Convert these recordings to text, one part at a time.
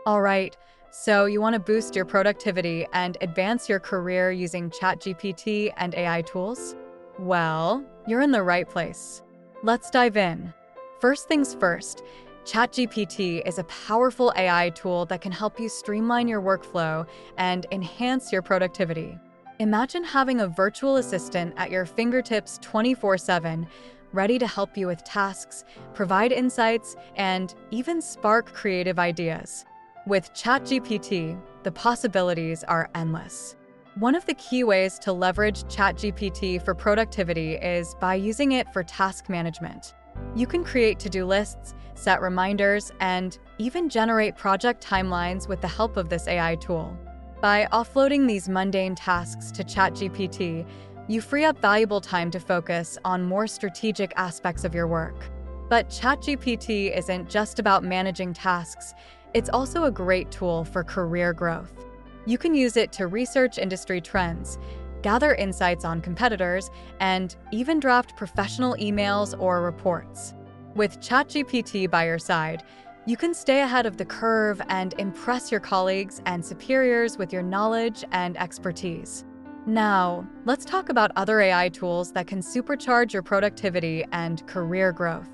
All right, so you want to boost your productivity and advance your career using ChatGPT and AI tools? Well, you're in the right place. Let's dive in. First things first, ChatGPT is a powerful AI tool that can help you streamline your workflow and enhance your productivity. Imagine having a virtual assistant at your fingertips 24/7, ready to help you with tasks, provide insights, and even spark creative ideas. With ChatGPT, the possibilities are endless. One of the key ways to leverage ChatGPT for productivity is by using it for task management. You can create to-do lists, set reminders, and even generate project timelines with the help of this AI tool. By offloading these mundane tasks to ChatGPT, you free up valuable time to focus on more strategic aspects of your work. But ChatGPT isn't just about managing tasks, it's also a great tool for career growth. You can use it to research industry trends, gather insights on competitors, and even draft professional emails or reports. With ChatGPT by your side, you can stay ahead of the curve and impress your colleagues and superiors with your knowledge and expertise. Now, let's talk about other AI tools that can supercharge your productivity and career growth.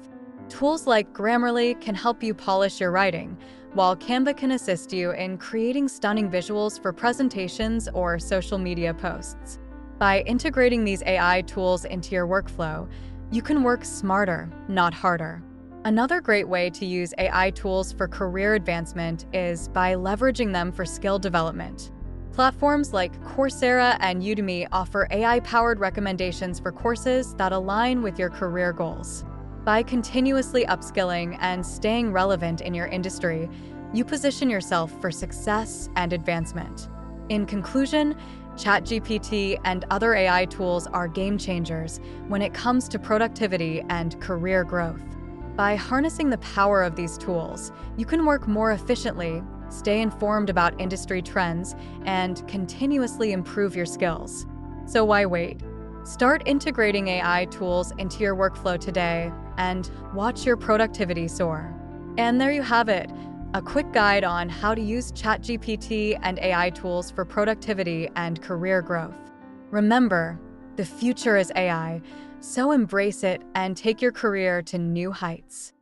Tools like Grammarly can help you polish your writing, while Canva can assist you in creating stunning visuals for presentations or social media posts. By integrating these AI tools into your workflow, you can work smarter, not harder. Another great way to use AI tools for career advancement is by leveraging them for skill development. Platforms like Coursera and Udemy offer AI-powered recommendations for courses that align with your career goals. By continuously upskilling and staying relevant in your industry, you position yourself for success and advancement. In conclusion, ChatGPT and other AI tools are game changers when it comes to productivity and career growth. By harnessing the power of these tools, you can work more efficiently, stay informed about industry trends, and continuously improve your skills. So why wait? Start integrating AI tools into your workflow today and watch your productivity soar. And there you have it, a quick guide on how to use ChatGPT and AI tools for productivity and career growth. Remember, the future is AI, so embrace it and take your career to new heights.